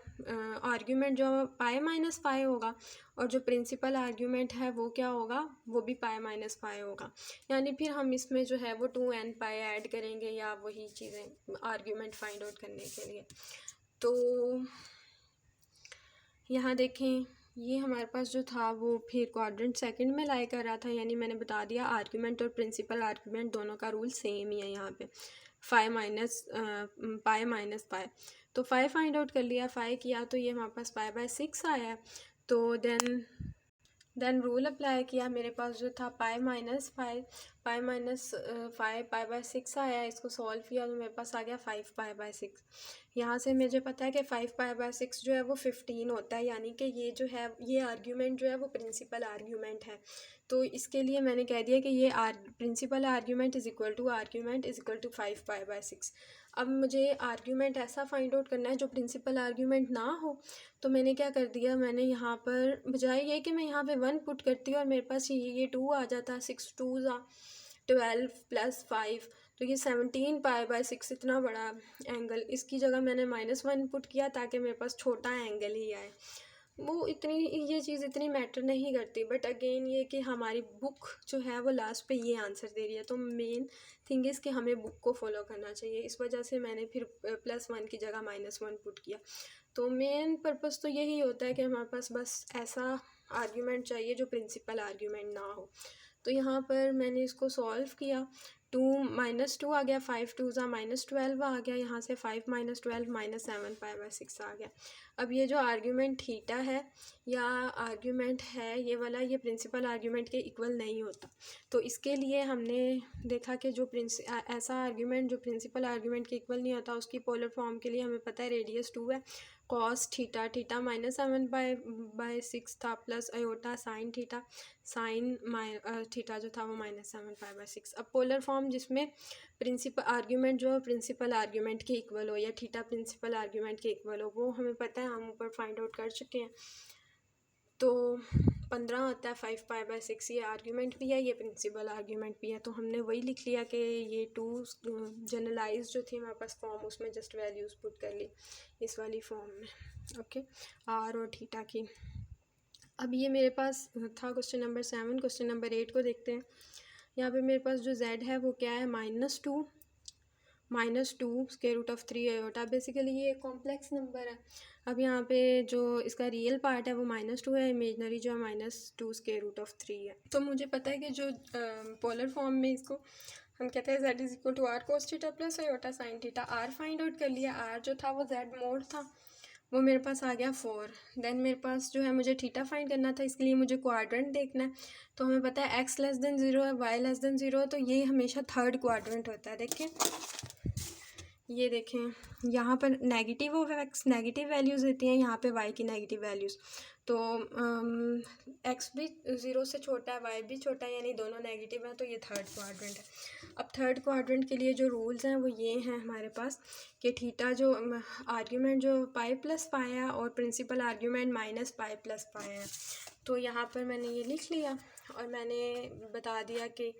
आर्ग्यूमेंट जो π-π होगा, और जो प्रिंसिपल आर्ग्यूमेंट है वो क्या होगा, वो भी π-π होगा। यानी फिर हम इसमें जो है वो 2n π ऐड करेंगे, या वही चीज़ें आर्ग्यूमेंट फाइंड आउट करने के लिए। तो यहाँ देखें, ये हमारे पास जो था वो फिर क्वाड्रेंट सेकंड में लाई कर रहा था, यानी मैंने बता दिया आर्ग्यूमेंट और प्रिंसिपल आर्ग्यूमेंट दोनों का रूल सेम ही है यहाँ पे, π-π। तो 5 फाइंड आउट कर लिया, 5 किया तो ये हमारे पास π/6 आया। तो देन रूल अप्लाई किया, मेरे पास जो था π-5 π-6 आया, इसको सॉल्व किया तो मेरे पास आ गया 5 π/6। यहाँ से मुझे पता है कि 5 π/6 जो है वो 15 होता है, यानी कि ये जो है ये आर्ग्यूमेंट जो है वो प्रिंसिपल आर्ग्यूमेंट है। तो इसके लिए मैंने कह दिया कि ये principal argument is equal to 5 π/6। अब मुझे आर्ग्यूमेंट ऐसा फाइंड आउट करना है जो प्रिंसिपल आर्ग्यूमेंट ना हो। तो मैंने क्या कर दिया, मैंने यहाँ पर बजाय ये कि मैं यहाँ पे 1 पुट करती हूँ और मेरे पास ये 2 आ जाता, 6 2 12 + 5, तो ये 17 π/6 इतना बड़ा एंगल, इसकी जगह मैंने -1 पुट किया ताकि मेरे पास छोटा एंगल ही आए। वो ये चीज़ इतनी मैटर नहीं करती, बट अगेन ये कि हमारी बुक जो है वो लास्ट पे ये आंसर दे रही है, तो मेन थिंग इज़ कि हमें बुक को फॉलो करना चाहिए। इस वजह से मैंने फिर +1 की जगह -1 पुट किया। तो मेन पर्पस तो यही होता है कि हमारे पास बस ऐसा आर्ग्यूमेंट चाहिए जो प्रिंसिपल आर्ग्यूमेंट ना हो। तो यहाँ पर मैंने इसको सॉल्व किया, 2 -2 आ गया, 5 2 -12 आ गया, यहाँ से 5 - 12 -7 π/6 आ गया। अब ये जो आर्ग्यूमेंट थीटा है या आर्ग्यूमेंट है ये वाला, ये प्रिंसिपल आर्ग्यूमेंट के इक्वल नहीं होता। तो इसके लिए हमने देखा कि जो ऐसा आर्ग्यूमेंट जो प्रिंसिपल आर्ग्यूमेंट के इक्वल नहीं होता, उसकी पोलर फॉर्म के लिए हमें पता है रेडियस 2 है, कॉस थीटा -7 π/6 था, plus iota sine theta, sine theta जो था वो -7 π/6। अब पोलर फॉर्म जिसमें प्रिंसिपल आर्ग्यूमेंट जो प्रिंसिपल आर्ग्यूमेंट के इक्वल हो या थीटा प्रिंसिपल आर्ग्यूमेंट के इक्वल हो, वो हमें पता है, हम ऊपर फाइंड आउट कर चुके हैं। तो 15 आता है 5 π/6, ये आर्ग्यूमेंट भी है, ये प्रिंसिपल आर्ग्यूमेंट भी है। तो हमने वही लिख लिया कि ये 2 जनरलाइज जो थी हमारे पास फॉर्म, उसमें जस्ट वैल्यूज़ पुट कर ली इस वाली फॉर्म में, ओके, आर और थीटा की। अब ये मेरे पास था क्वेश्चन नंबर 7। क्वेश्चन नंबर 8 को देखते हैं। यहाँ पे मेरे पास जो z है वो क्या है, -2 √3 आयोटा। बेसिकली ये एक कॉम्प्लेक्स नंबर है। अब यहाँ पे जो इसका रियल पार्ट है वो -2 है, इमेजनरी जो है -2 √3 है। तो मुझे पता है कि जो पोलर फॉर्म में इसको हम कहते हैं z = r cos theta plus iota sine theta. r find out कर लिया, r जो था वो z मोड था, वो मेरे पास आ गया 4। देन मेरे पास जो है मुझे थीटा फाइंड करना था, इसके लिए मुझे क्वाड्रेंट देखना है। तो हमें पता है x <0 है, y <0 है, तो ये हमेशा थर्ड क्वाड्रेंट होता है। देखिए ये देखें, यहाँ पर negative of x negative values देती हैं, यहाँ पे y की नेगेटिव वैल्यूज़। तो x भी 0 से छोटा है, y भी छोटा है, यानी दोनों नेगेटिव हैं, तो ये थर्ड क्वाड्रेंट है। अब थर्ड क्वाड्रेंट के लिए जो रूल्स हैं वो ये हैं हमारे पास कि थीटा जो आर्ग्यूमेंट जो π+π है और प्रिंसिपल आर्ग्यूमेंट -π+π है। तो यहाँ पर मैंने ये लिख लिया और मैंने बता दिया कि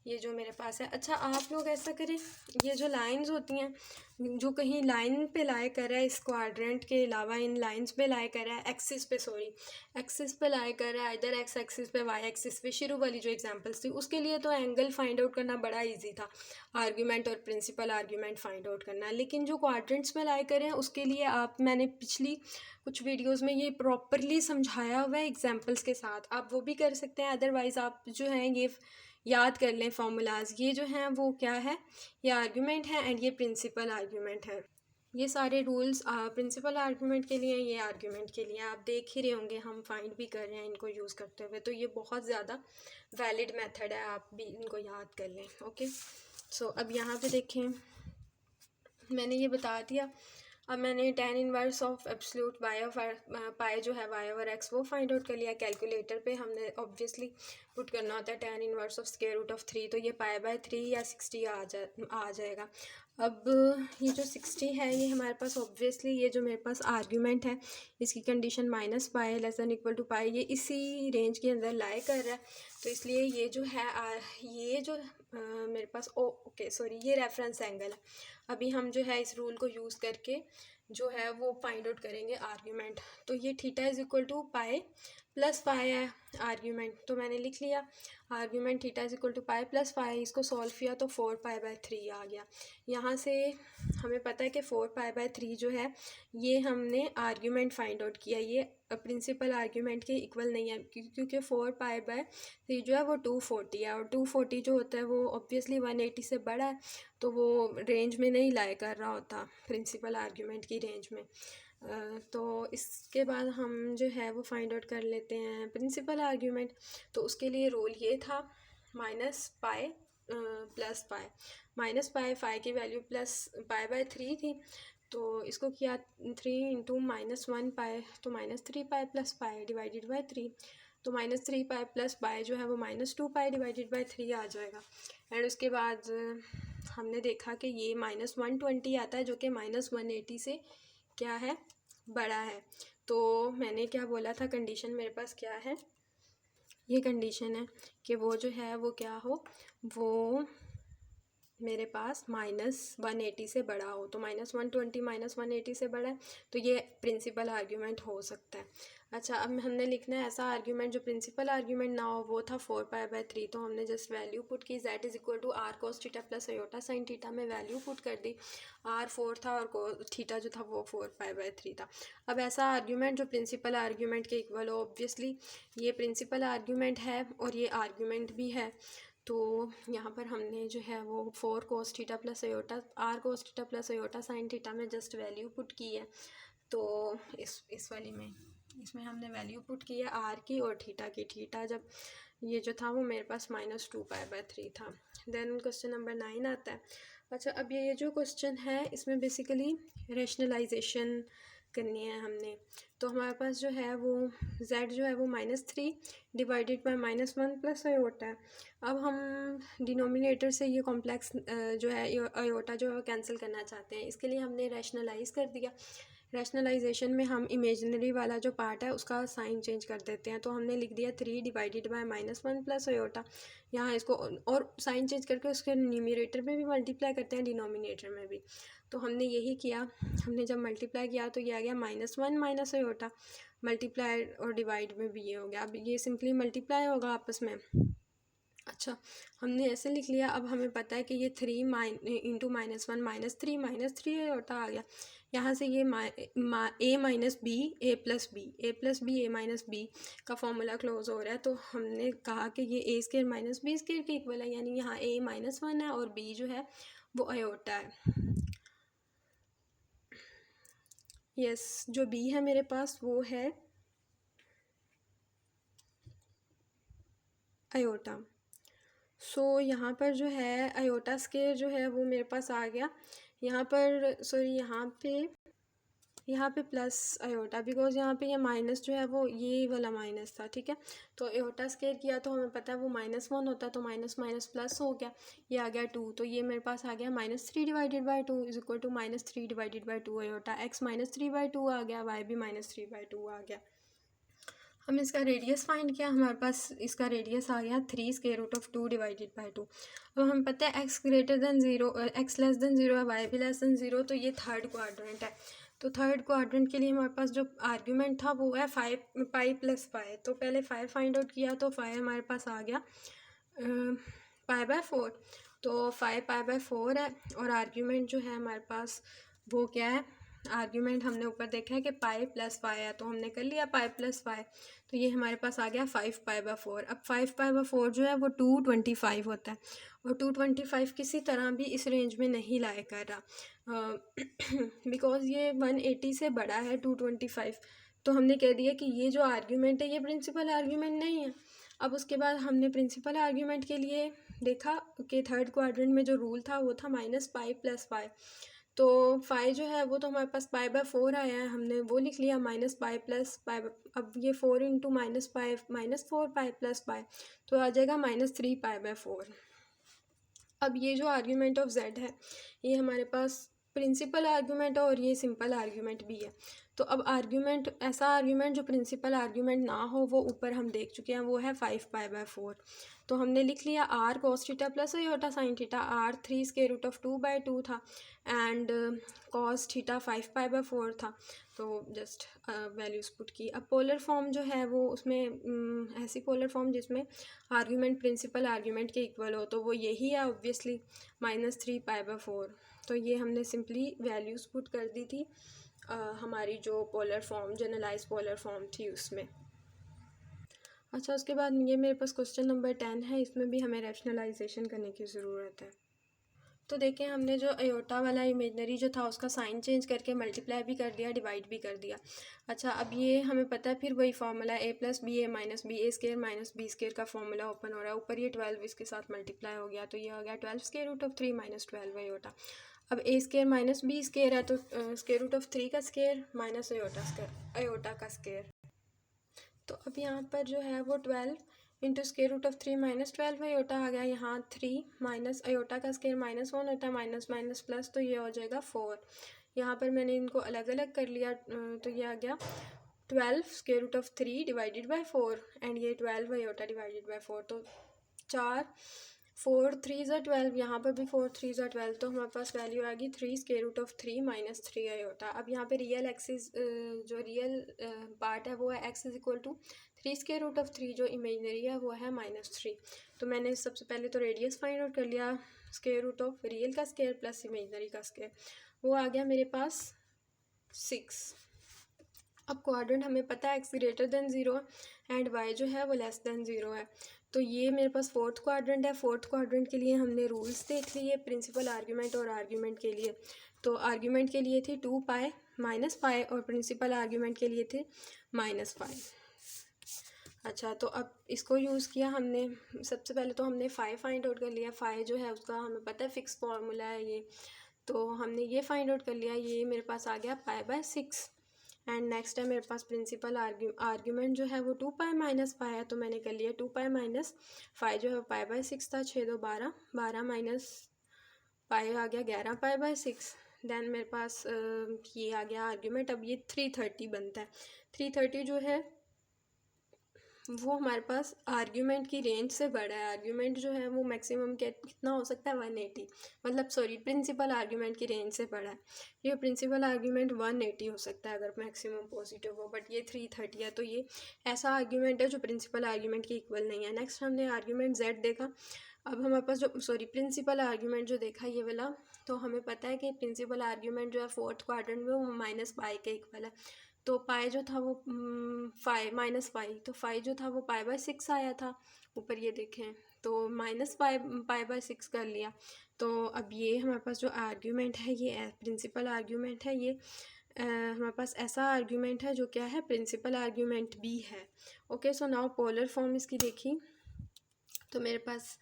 ये जो मेरे पास है। अच्छा, आप लोग ऐसा करें, ये जो लाइंस होती हैं जो कहीं लाइन पे लाई कर रहा है, इस क्वाड्रेंट के अलावा इन लाइंस पे लाई कर रहा है, एक्सिस पे, सॉरी एक्सिस पे लाई कर रहा है, इधर एक्स एक्सिस पे, वाई एक्सिस पे, शुरू वाली जो एग्जांपल्स थी उसके लिए तो एंगल फाइंड आउट करना बड़ा इजी था, आर्ग्यूमेंट और प्रिंसिपल आर्ग्यूमेंट फाइंड आउट करना। लेकिन जो क्वाड्रेंट्स में लाई कर रहे हैं उसके लिए मैंने पिछली कुछ वीडियोज़ में ये प्रॉपरली समझाया हुआ है एग्जाम्पल्स के साथ, आप वो भी कर सकते हैं। अदरवाइज़ आप जो हैं ये याद कर लें फॉर्मूलाज, ये जो हैं वो क्या है, ये आर्ग्यूमेंट है एंड ये प्रिंसिपल आर्ग्यूमेंट है। ये सारे रूल्स प्रिंसिपल आर्ग्यूमेंट के लिए, ये आर्ग्यूमेंट के लिए आप देख ही रहे होंगे, हम फाइंड भी कर रहे हैं इनको यूज़ करते हुए, तो ये बहुत ज़्यादा वैलिड मेथड है, आप भी इनको याद कर लें। ओके, सो अब यहाँ पे देखें, मैंने ये बता दिया। अब मैंने tan inverse of absolute Y of pi जो है वाई ओवर एक्स वो फाइंड आउट कर लिया। कैलकुलेटर पे हमने ऑब्वियसली पुट करना होता है tan inverse of square root of 3, तो ये पाई/3 या 60 आ जाएगा। अब ये जो 60 है ये हमारे पास ऑब्वियसली, ये जो मेरे पास आर्ग्यूमेंट है इसकी condition minus pi less than equal to pi, ये इसी रेंज के अंदर लाई कर रहा है, तो इसलिए ये जो है ये जो मेरे पास ओके सॉरी ये रेफरेंस एंगल है। अभी हम जो है इस रूल को यूज़ करके जो है वो फाइंड आउट करेंगे आर्ग्यूमेंट। तो ये theta is equal to pi plus pi है आर्ग्यूमेंट, तो मैंने लिख लिया argument theta is equal to pi plus pi, इसको सॉल्व किया तो 4π/3 आ गया। यहाँ से हमें पता है कि 4π/3 जो है ये हमने आर्ग्यूमेंट फाइंड आउट किया, ये प्रिंसिपल आर्ग्यूमेंट के इक्वल नहीं है, क्योंकि 4π/3 जो है वो 240 है, और 240 जो होता है वो ऑब्वियसली 180 से बड़ा है, तो वो रेंज में नहीं लाई कर रहा होता प्रिंसिपल आर्ग्यूमेंट की रेंज में। तो इसके बाद हम जो है वो फाइंड आउट कर लेते हैं प्रिंसिपल आर्ग्यूमेंट। तो उसके लिए रूल ये था माइनस पाई प्लस पाई, माइनस पाई की वैल्यू प्लस पाई/3 थी, तो इसको किया 3 इंटू -1 पाई, तो -3 पाई प्लस पाई डिवाइडेड बाई 3, तो -3 पाई प्लस पाई जो है वो -2 पाई डिवाइडेड बाई 3 आ जाएगा। एंड उसके बाद हमने देखा कि ये -120 आता है जो कि -180 से क्या है, बड़ा है। तो मैंने क्या बोला था, कंडीशन मेरे पास क्या है, ये कंडीशन है कि वो जो है वो क्या हो, वो मेरे पास -180 से बड़ा हो, तो -120 -180 से बड़ा है, तो ये प्रिंसिपल आर्ग्यूमेंट हो सकता है। अच्छा, अब हमने लिखना है ऐसा आर्ग्यूमेंट जो प्रिंसिपल आर्ग्यूमेंट ना हो, वो था 4π/3, तो हमने जस्ट वैल्यू पुट की, z is equal to r cos theta plus iota sine theta में वैल्यू पुट कर दी, r 4 था और थीटा जो था वो 4π/3 था। अब ऐसा आर्ग्यूमेंट जो प्रिंसिपल आर्ग्यूमेंट के इक्वल हो, ऑब्वियसली ये प्रिंसिपल आर्ग्यूमेंट है और ये आर्ग्यूमेंट भी है, तो यहाँ पर हमने जो है वो 4 cos theta plus aorta r cos theta plus iota sine theta में जस्ट वैल्यू पुट की है। तो इस वाली में इसमें हमने वैल्यू पुट की है r की और थीटा की। थीटा जब ये जो था वो मेरे पास -2π/3 था। देन क्वेश्चन नंबर 9 आता है। अच्छा, अब ये जो क्वेश्चन है इसमें बेसिकली रेशनलाइजेशन करनी है हमने, तो हमारे पास जो है वो z जो है वो -3 डिवाइडेड बाय -1 प्लस अयोटा है। अब हम डिनोमिनेटर से ये कॉम्प्लेक्स जो है अयोटा जो है कैंसिल करना चाहते हैं, इसके लिए हमने रैशनलाइज़ कर दिया। रैशनलाइजेशन में हम इमेजिनरी वाला जो पार्ट है उसका साइन चेंज कर देते हैं, तो हमने लिख दिया 3 डिवाइडेड बाय -1 प्लस अयोटा। यहाँ इसको और साइन चेंज करके उसके न्यूमरेटर में भी मल्टीप्लाई करते हैं, डिनोमिनेटर में भी, तो हमने यही किया। हमने जब मल्टीप्लाई किया तो ये आ गया -1 माइनस अयोटा, मल्टीप्लाई और डिवाइड में भी ये हो गया। अब ये सिंपली मल्टीप्लाई होगा आपस में। अच्छा, हमने ऐसे लिख लिया। अब हमें पता है कि ये 3 इंटू -1 -3 अयोटा आ गया। यहाँ से ये a minus B A plus B A minus B का फॉर्मूला क्लोज हो रहा है, तो हमने कहा कि ये a square minus B square के इक्वल है, यानी यहाँ a -1 है और b जो है वो अयोटा है। यस, जो b है मेरे पास वो है अयोटा। सो यहाँ पर जो है अयोटा स्क्वायर जो है वो मेरे पास आ गया। यहाँ पर सॉरी यहाँ पे प्लस अयोटा, बिकॉज यहाँ पे ये माइनस जो है वो ये वाला माइनस था, ठीक है। तो अयोटा स्क्वायर किया तो हमें पता है वो -1 होता है, तो माइनस माइनस प्लस हो गया, ये आ गया 2, तो ये मेरे पास आ गया -3 divided by 2 is equal to -3 divided by 2 iota. x -3/2 आ गया, y भी -3/2 आ गया। हमने इसका रेडियस फाइंड किया, हमारे पास इसका रेडियस आ गया 3 square root of 2 divided by 2। अब हमें पता है x greater than 0, x less than 0 है, y भी लेस देन 0, तो ये थर्ड क्वाड्रेंट है। तो थर्ड क्वाड्रेंट के लिए हमारे पास जो आर्ग्यूमेंट था वो है 5 पाई प्लस पाई। तो पहले 5 फाइंड आउट किया, तो 5 हमारे पास आ गया पाई बाय 4। तो 5 पाई बाय 4 है, और आर्ग्यूमेंट जो है हमारे पास वो क्या है, आर्ग्यूमेंट हमने ऊपर देखा है कि पाई प्लस पाई है, तो हमने कर लिया पाई प्लस पाई। तो ये हमारे पास आ गया 5 पाई बाय 4। अब 5 पाई बाय 4 जो है वो 225 होता है, और 225 किसी तरह भी इस रेंज में नहीं लाया कर रहा, बिकॉज ये 180 से बड़ा है 225। तो हमने कह दिया कि ये जो आर्ग्यूमेंट है ये प्रिंसिपल आर्ग्यूमेंट नहीं है। अब उसके बाद हमने प्रिंसिपल आर्ग्यूमेंट के लिए देखा कि थर्ड क्वाड्रेंट में जो रूल था वो था माइनस पाई प्लस पाई। तो फाई जो है वो तो हमारे पास पाई बाय 4 आया है, हमने वो लिख लिया माइनस पाई प्लस पाई। अब ये 4 इंटू माइनस 4 पाई प्लस पाई, तो आ जाएगा -3 पाई बाय 4। अब ये जो आर्ग्यूमेंट ऑफ z है ये हमारे पास प्रिंसिपल आर्ग्यूमेंट है और ये सिंपल आर्ग्यूमेंट भी है। तो अब आर्ग्यूमेंट, ऐसा आर्ग्यूमेंट जो प्रिंसिपल आर्ग्यूमेंट ना हो वो ऊपर हम देख चुके हैं, वो है 5 पाई बाय 4। तो हमने लिख लिया r cos theta plus iota sine theta, r 3 square root of 2/2 था, and cos theta 5 pi by 4 था। तो जस्ट वैल्यूज़ पुट की। अब पोलर फॉर्म जो है वो उसमें ऐसी पोलर फॉर्म जिसमें आर्ग्यूमेंट प्रिंसिपल आर्ग्यूमेंट के इक्वल हो, तो वो यही है ऑब्वियसली -3 पाई बाय 4। तो ये हमने सिंपली वैल्यूज़ पुट कर दी थी हमारी जो polar form, generalize polar form थी उसमें। अच्छा, उसके बाद ये मेरे पास क्वेश्चन नंबर 10 है, इसमें भी हमें रैशनलाइजेशन करने की ज़रूरत है। तो देखें, हमने जो अयोटा वाला इमेजनरी जो था उसका साइन चेंज करके मल्टीप्लाई भी कर दिया, डिवाइड भी कर दिया। अच्छा, अब ये हमें पता है फिर वही फार्मूला a+ba माइनस बी ए स्केयर माइनस बी स्केयर का फार्मूला ओपन हो रहा है। ऊपर ये 12 इसके साथ मल्टीप्लाई हो गया, तो ये हो गया 12 square root of 3 minus 12 iota. अब A square minus B square है, तो स्क्वायर रूट ऑफ 3 का स्केयर माइनस अयोटा का स्केयर। तो अब यहाँ पर जो है वो 12 into square root of 3 minus 12 iota आ गया। यहाँ 3 माइनस अयोटा का स्क्वायर -1 होता है, माइनस माइनस प्लस, तो ये हो जाएगा 4। यहाँ पर मैंने इनको अलग अलग कर लिया, तो ये आ गया 12 square root of 3 divided by 4, and ये 12 अयोटा डिवाइडेड बाई 4। तो 4 3 ज़ा 12, यहाँ पर भी 4 3 ज़ा 12, तो हमारे पास वैल्यू आ गई 3 square root of 3 minus 3 iota. अब यहाँ पे रियल एक्सिस जो रियल पार्ट है वो है x is equal to 3 square root of 3, जो इमेजनरी है वो है -3। तो मैंने सबसे पहले तो रेडियस फाइंड आउट कर लिया, स्क्वायर रूट ऑफ रियल का स्क्वायर प्लस इमेजनरी का स्क्वायर, वो आ गया मेरे पास 6। अब क्वाड्रेंट हमें पता है x greater than 0 and y जो है वो लेस देन 0 है। तो ये मेरे पास फोर्थ क्वाड्रेंट है। फोर्थ क्वाड्रेंट के लिए हमने रूल्स देख लिए प्रिंसिपल आर्ग्यूमेंट और आर्ग्यूमेंट के लिए। तो आर्ग्यूमेंट के लिए थी 2 पाई माइनस पाई, और प्रिंसिपल आर्ग्यूमेंट के लिए थे -5। अच्छा, तो अब इसको यूज़ किया हमने। सबसे पहले तो हमने 5 फाइंड आउट कर लिया। 5 जो है उसका हमें पता है फिक्स फार्मूला है ये, तो हमने ये फाइंड आउट कर लिया। ये मेरे पास आ गया पाई बाय 6। एंड नेक्स्ट है मेरे पास प्रिंसिपल आर्ग्यूमेंट जो है वो 2 पाई माइनस पाई है, तो मैंने कर लिया 2 पाई माइनस 5 जो है पाई बाय 6 था। 6 2 12, 12 माइनस पाई आ गया 11 पाई बाय 6। देन मेरे पास ये आ गया आर्ग्यूमेंट। अब ये 330 बनता है। 330 जो है वो हमारे पास आर्ग्यूमेंट की रेंज से बड़ा है। आर्ग्यूमेंट जो है वो मैक्सिमम कितना हो सकता है 180, मतलब सॉरी प्रिंसिपल आर्ग्यूमेंट की रेंज से बड़ा है। ये प्रिंसिपल आर्ग्यूमेंट 180 हो सकता है अगर मैक्सिमम पॉजिटिव हो, बट ये 330 है, तो ये ऐसा आर्ग्यूमेंट है जो प्रिंसिपल आर्ग्यूमेंट के इक्वल नहीं है। नेक्स्ट हमने आर्ग्यूमेंट z देखा। अब हमारे पास जो प्रिंसिपल आर्ग्यूमेंट जो देखा ये वाला, तो हमें पता है कि प्रिंसिपल आर्ग्यूमेंट जो है फोर्थ क्वाड्रेंट में वो -पाई के इक्वल है। तो पाई जो था वो -पाई, तो पाई जो था वो पाई बाय 6 आया था। ऊपर ये देखें, तो पाई बाय 6 कर लिया। तो अब ये हमारे पास जो आर्ग्यूमेंट है ये प्रिंसिपल आर्ग्यूमेंट है। ये हमारे पास ऐसा आर्ग्यूमेंट है जो क्या है, प्रिंसिपल आर्ग्यूमेंट भी है। Okay, so now polar form इसकी देखी, तो मेरे पास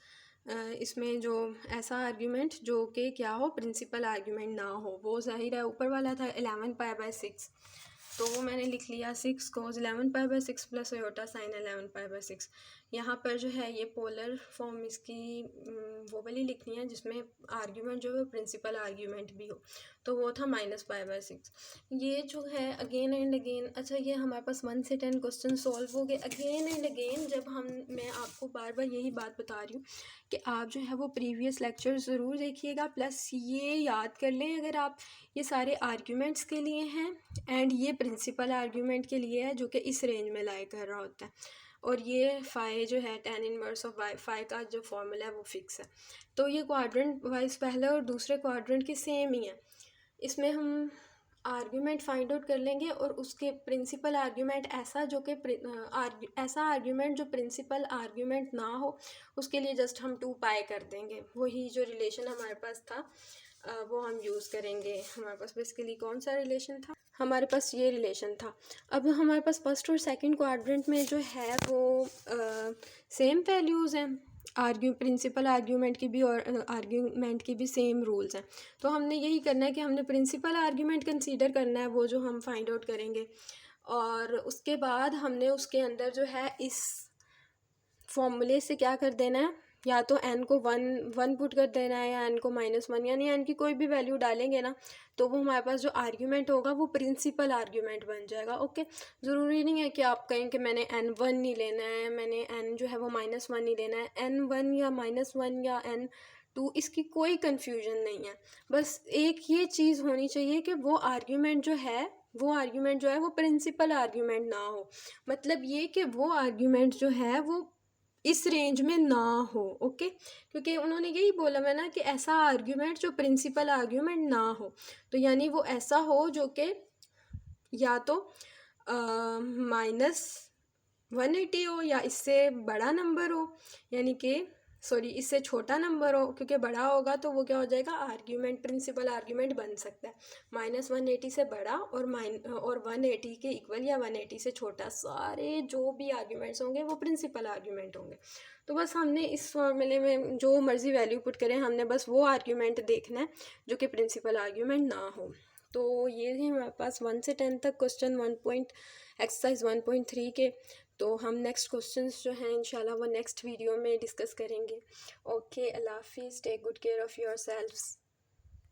इसमें जो ऐसा आर्ग्यूमेंट जो कि क्या हो, प्रिंसिपल आर्ग्यूमेंट ना हो, वो जाहिर है ऊपर वाला था 11 पाई बाय 6, तो वो मैंने लिख लिया 6 cos 11 pi by 6 plus iota sign 11 pi by 6। यहाँ पर जो है ये पोलर फॉर्म इसकी वो वाली लिखनी है जिसमें आर्ग्यूमेंट जो है प्रिंसिपल आर्ग्यूमेंट भी हो। तो वो था -π/6। ये जो है अगेन एंड अगेन, अच्छा ये हमारे पास 1 से 10 क्वेश्चन सॉल्व हो गए अगेन एंड अगेन। जब मैं आपको बार बार यही बात बता रही हूँ कि आप जो है वो प्रीवियस लेक्चर ज़रूर देखिएगा, प्लस ये याद कर लें अगर आप, ये सारे आर्ग्यूमेंट्स के लिए हैं एंड ये प्रिंसिपल आर्ग्यूमेंट के लिए है जो कि इस रेंज में लाई कर रहा होता है। और ये फाई जो है tan इनवर्स ऑफ फाई का जो फॉर्मूला है वो फिक्स है। तो ये क्वाड्रेंट वाइज पहले और दूसरे क्वाड्रेंट के सेम ही है। इसमें हम आर्ग्यूमेंट फाइंड आउट कर लेंगे और उसके प्रिंसिपल आर्ग्यूमेंट ऐसा जो कि ऐसा आर्ग्यूमेंट जो प्रिंसिपल आर्ग्यूमेंट ना हो, उसके लिए जस्ट हम 2π कर देंगे। वही जो रिलेशन हमारे पास था वो हम यूज़ करेंगे। हमारे पास बेसिकली कौन सा रिलेशन था, हमारे पास ये रिलेशन था। अब हमारे पास फर्स्ट और सेकंड क्वाड्रेंट में जो है वो सेम वैल्यूज़ हैं, प्रिंसिपल आर्ग्यूमेंट की भी और आर्ग्यूमेंट की भी सेम रूल्स हैं। तो हमने यही करना है कि हमने प्रिंसिपल आर्ग्यूमेंट कंसीडर करना है, वो जो हम फाइंड आउट करेंगे, और उसके बाद हमने उसके अंदर जो है इस फॉर्मूले से क्या कर देना है, या तो n को 1 पुट कर देना है या n को -1, यानी n की कोई भी वैल्यू डालेंगे ना तो वो हमारे पास जो आर्ग्यूमेंट होगा वो प्रिंसिपल आर्ग्यूमेंट बन जाएगा। ओके, ज़रूरी नहीं है कि आप कहें कि मैंने n1 नहीं लेना है, मैंने n जो है वो -1 नहीं लेना है। n1 या -1 या n2 इसकी कोई कन्फ्यूजन नहीं है। बस एक ये चीज़ होनी चाहिए कि वो आर्ग्यूमेंट जो है वो प्रिंसिपल आर्ग्यूमेंट ना हो। मतलब ये कि वो आर्ग्यूमेंट जो है वो इस रेंज में ना हो। ओके, क्योंकि उन्होंने यही बोला मैं ना कि ऐसा आर्ग्यूमेंट जो प्रिंसिपल आर्ग्यूमेंट ना हो, तो यानी वो ऐसा हो जो कि या तो -180 हो या इससे बड़ा नंबर हो, यानी कि इससे छोटा नंबर हो, क्योंकि बड़ा होगा तो वो क्या हो जाएगा, आर्ग्यूमेंट प्रिंसिपल आर्ग्यूमेंट बन सकता है। -180 से बड़ा और 180 के इक्वल या 180 से छोटा, सारे जो भी आर्ग्यूमेंट्स होंगे वो प्रिंसिपल आर्ग्यूमेंट होंगे। तो बस हमने इस फॉर्मूले में जो मर्ज़ी वैल्यू पुट करें, हमने बस वो आर्ग्यूमेंट देखना है जो कि प्रिंसिपल आर्ग्यूमेंट ना हो। तो ये है हमारे पास 1 से 10 तक क्वेश्चन एक्सरसाइज 1.3 के। तो हम नेक्स्ट क्वेश्चंस जो हैं इंशाल्लाह वो नेक्स्ट वीडियो में डिस्कस करेंगे। ओके, अल्लाह हाफिज़, take good care of your सेल्फ्स।